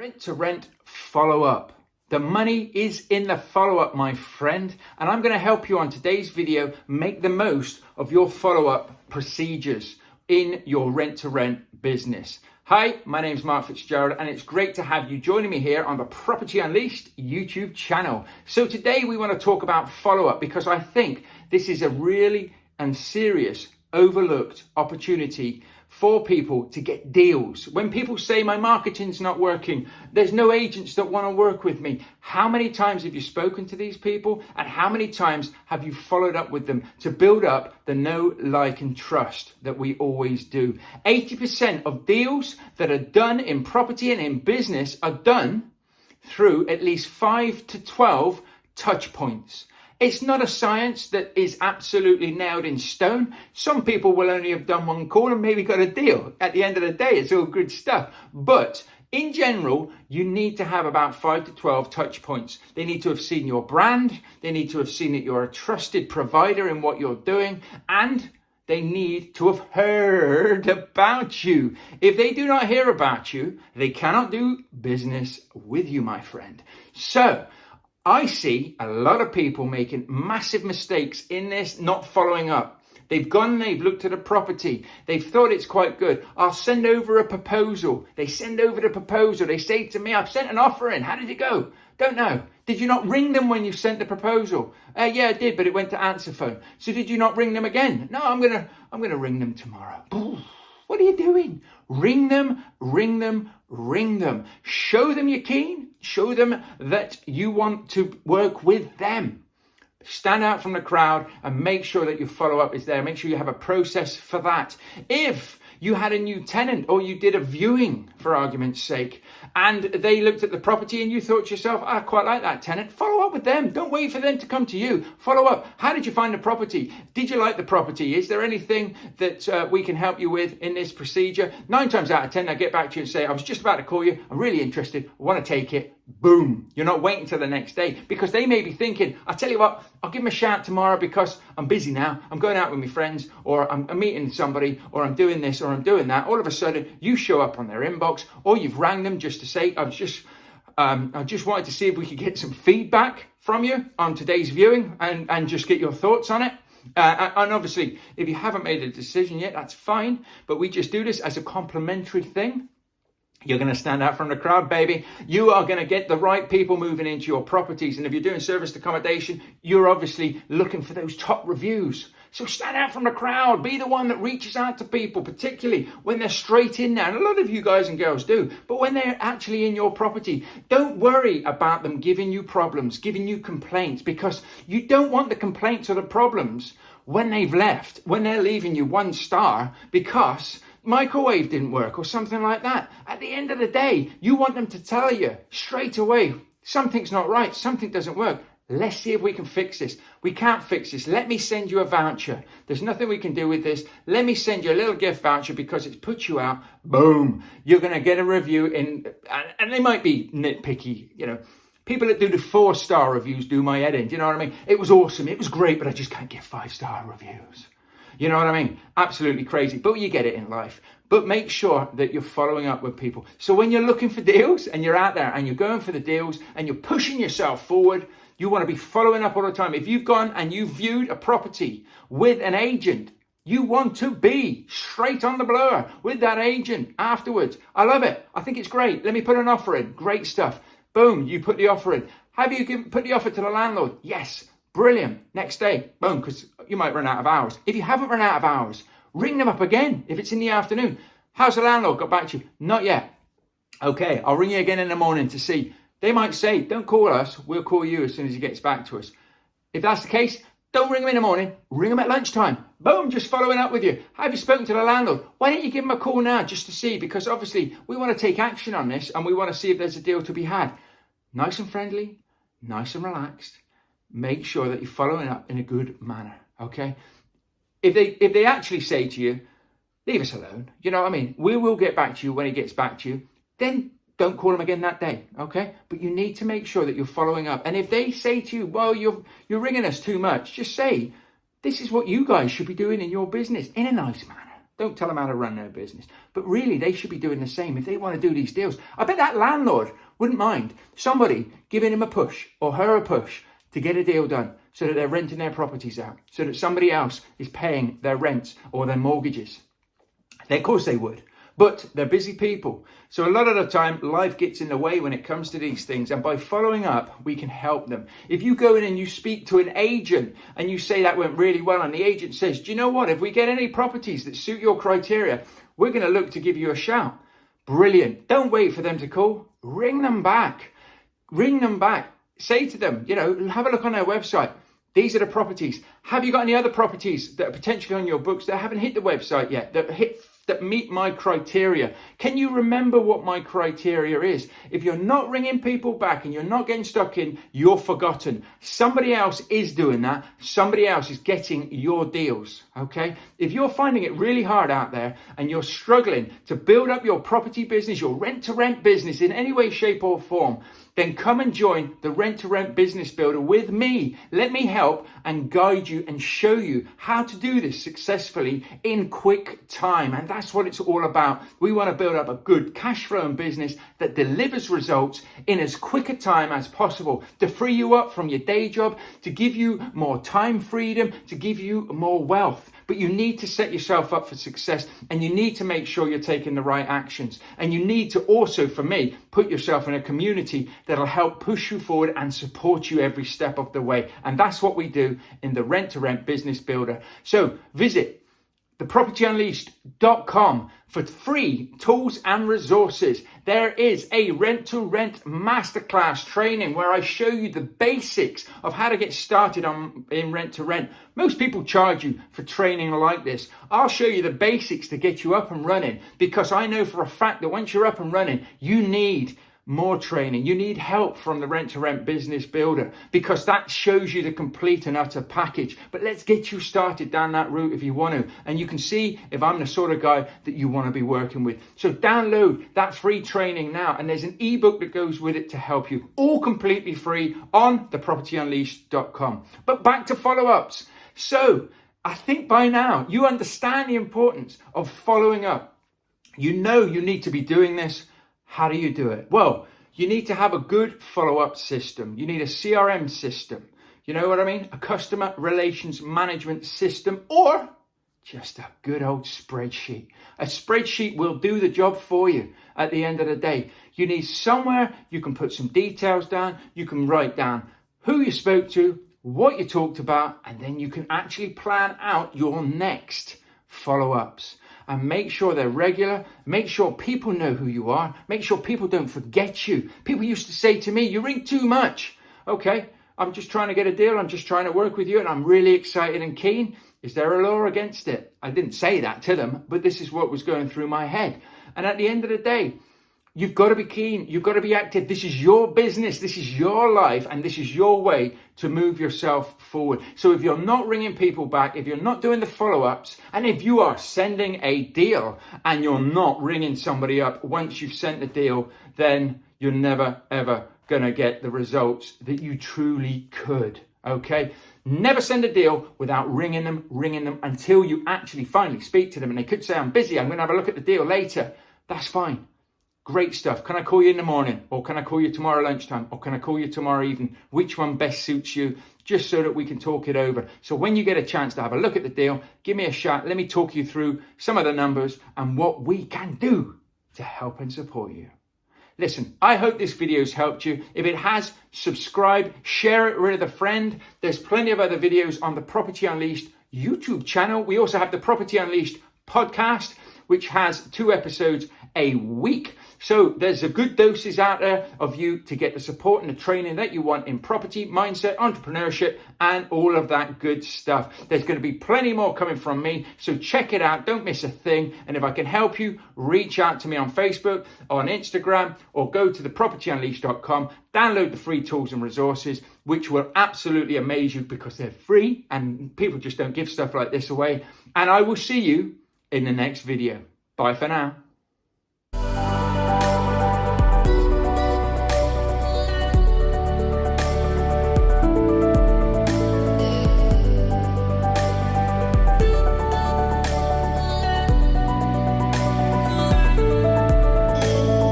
Rent to rent follow-up. The money is in the follow-up, my friend, and I'm going to help you on today's video make the most of your follow-up procedures in your rent-to-rent business. Hi, my name is Mark Fitzgerald, and it's great to have you joining me here on the Property Unleashed YouTube channel. So today we want to talk about follow-up because I think this is a really and serious overlooked opportunity for people to get deals. When people say my marketing's not working, there's no agents that want to work with me. How many times have you spoken to these people, and how many times have you followed up with them to build up the know, like, and trust that we always do? 80% of deals that are done in property and in business are done through at least 5 to 12 touch points. It's not a science that is absolutely nailed in stone. Some people will only have done one call and maybe got a deal. At the end of the day, it's all good stuff. But in general, you need to have about 5 to 12 touch points. They need to have seen your brand. They need to have seen that you're a trusted provider in what you're doing. And they need to have heard about you. If they do not hear about you, they cannot do business with you, my friend. So I see a lot of people making massive mistakes in this, not following up. They've gone, they've looked at a property. They've thought it's quite good. I'll send over a proposal. They send over the proposal. They say to me, I've sent an offer in. How did it go? Don't know. Did you not ring them when you sent the proposal? Yeah, I did, but it went to answer phone. So did you not ring them again? No, I'm gonna ring them tomorrow. What are you doing? Ring them, ring them, ring them. Show them you're keen. Show them that you want to work with them. Stand out from the crowd and make sure that your follow-up is there. Make sure you have a process for that. If you had a new tenant or you did a viewing, for argument's sake, and they looked at the property and you thought to yourself, I quite like that tenant, follow up with them. Don't wait for them to come to you. Follow up. How did you find the property? Did you like the property? Is there anything that we can help you with in this procedure? 9 times out of 10, I get back to you and say, I was just about to call you. I'm really interested. I want to take it. Boom. You're not waiting till the next day, because they may be thinking, I'll tell you what, I'll give them a shout tomorrow because I'm busy now. I'm going out with my friends, or I'm meeting somebody, or I'm doing this, or I'm doing that. All of a sudden you show up on their inbox, or you've rang them just to say, I just wanted to see if we could get some feedback from you on today's viewing and just get your thoughts on it. And obviously, if you haven't made a decision yet, that's fine. But we just do this as a complimentary thing. You're going to stand out from the crowd, baby. You are going to get the right people moving into your properties. And if you're doing serviced accommodation, you're obviously looking for those top reviews. So stand out from the crowd. Be the one that reaches out to people, particularly when they're straight in there. And a lot of you guys and girls do. But when they're actually in your property, don't worry about them giving you problems, giving you complaints, because you don't want the complaints or the problems when they've left, when they're leaving you 1 star because microwave didn't work or something like that. At the end of the day, you want them to tell you straight away, something's not right, something doesn't work. Let's see if we can fix this. We can't fix this. Let me send you a voucher. There's nothing we can do with this. Let me send you a little gift voucher because it's put you out. Boom. You're going to get a review in, and they might be nitpicky, you know. People that do the 4-star reviews do my head in. Do you know what I mean? It was awesome. It was great, but I just can't get 5-star reviews. You know what I mean? Absolutely crazy, but you get it in life. But make sure that you're following up with people. So when you're looking for deals and you're out there and you're going for the deals and you're pushing yourself forward, you want to be following up all the time. If you've gone and you've viewed a property with an agent, you want to be straight on the blower with that agent afterwards. I love it. I think it's great. Let me put an offer in. Great stuff. Boom, you put the offer in. Have you put the offer to the landlord? Yes. Brilliant. Next day, boom, because you might run out of hours. If you haven't run out of hours, ring them up again if it's in the afternoon. How's the landlord got back to you? Not yet. Okay, I'll ring you again in the morning to see. They might say, don't call us, we'll call you as soon as he gets back to us. If that's the case, don't ring them in the morning, ring them at lunchtime. Boom, just following up with you. Have you spoken to the landlord? Why don't you give them a call now just to see? Because obviously we want to take action on this and we want to see if there's a deal to be had. Nice and friendly, nice and relaxed. Make sure that you're following up in a good manner, okay? If they actually say to you, leave us alone, you know what I mean? We will get back to you when he gets back to you. Then don't call them again that day, okay? But you need to make sure that you're following up. And if they say to you, well, you're ringing us too much, just say, this is what you guys should be doing in your business in a nice manner, Don't tell them how to run their business. But really, they should be doing the same if they want to do these deals. I bet that landlord wouldn't mind somebody giving him a push or her a push to get a deal done so that they're renting their properties out, so that somebody else is paying their rents or their mortgages. Of course they would. But they're busy people. So a lot of the time, life gets in the way when it comes to these things. And by following up, we can help them. If you go in and you speak to an agent and you say that went really well, and the agent says, do you know what? If we get any properties that suit your criteria, we're going to look to give you a shout. Brilliant. Don't wait for them to call. Ring them back. Ring them back. Say to them, have a look on their website. These are the properties. Have you got any other properties that are potentially on your books that haven't hit the website yet, that meet my criteria? Can you remember what my criteria is? If you're not ringing people back and you're not getting stuck in, you're forgotten. Somebody else is doing that. Somebody else is getting your deals, okay? If you're finding it really hard out there and you're struggling to build up your property business, your rent-to-rent business in any way, shape or form, then come and join the Rent-to-Rent Business Builder with me. Let me help and guide you and show you how to do this successfully in quick time. And that's what it's all about. We want to build up a good cash flowing business that delivers results in as quick a time as possible to free you up from your day job, to give you more time freedom, to give you more wealth. But you need to set yourself up for success, and you need to make sure you're taking the right actions. And you need to also, for me, put yourself in a community that'll help push you forward and support you every step of the way. And that's what we do in the Rent-to-Rent Business Builder. So visit thepropertyunleashed.com for free tools and resources. There is a rent-to-rent masterclass training where I show you the basics of how to get started in rent-to-rent. Most people charge you for training like this. I'll show you the basics to get you up and running, because I know for a fact that once you're up and running, you need more training. You need help from the Rent-to-Rent Business Builder, because that shows you the complete and utter package. But let's get you started down that route if you want to. And you can see if I'm the sort of guy that you want to be working with. So download that free training now. And there's an ebook that goes with it to help you. All completely free on thepropertyunleashed.com. But back to follow-ups. So I think by now you understand the importance of following up. You know you need to be doing this. How do you do it? Well, you need to have a good follow-up system. You need a CRM system. You know what I mean? A customer relations management system, or just a good old spreadsheet. A spreadsheet will do the job for you at the end of the day. You need somewhere you can put some details down. You can write down who you spoke to, what you talked about, and then you can actually plan out your next follow-ups. And make sure they're regular. Make sure people know who you are. Make sure people don't forget you. People used to say to me, you ring too much. Okay, I'm just trying to get a deal. I'm just trying to work with you, and I'm really excited and keen. Is there a law against it? I didn't say that to them, but this is what was going through my head. And at the end of the day, you've got to be keen. You've got to be active. This is your business. This is your life. And this is your way to move yourself forward. So if you're not ringing people back, if you're not doing the follow-ups, and if you are sending a deal and you're not ringing somebody up once you've sent the deal, then you're never, ever going to get the results that you truly could. Okay? Never send a deal without ringing them until you actually finally speak to them. And they could say, I'm busy. I'm going to have a look at the deal later. That's fine. Great stuff. Can I call you in the morning? Or can I call you tomorrow lunchtime? Or can I call you tomorrow evening? Which one best suits you? Just so that we can talk it over. So when you get a chance to have a look at the deal, give me a shout. Let me talk you through some of the numbers and what we can do to help and support you. Listen, I hope this video's helped you. If it has, subscribe, share it with a friend. There's plenty of other videos on the Property Unleashed YouTube channel. We also have the Property Unleashed podcast, which has 2 episodes a week. So there's a good doses out there of you to get the support and the training that you want in property, mindset, entrepreneurship, and all of that good stuff. There's going to be plenty more coming from me. So check it out. Don't miss a thing. And if I can help you, reach out to me on Facebook, on Instagram, or go to thepropertyunleashed.com. Download the free tools and resources, which will absolutely amaze you because they're free and people just don't give stuff like this away. And I will see you in the next video. Bye for now.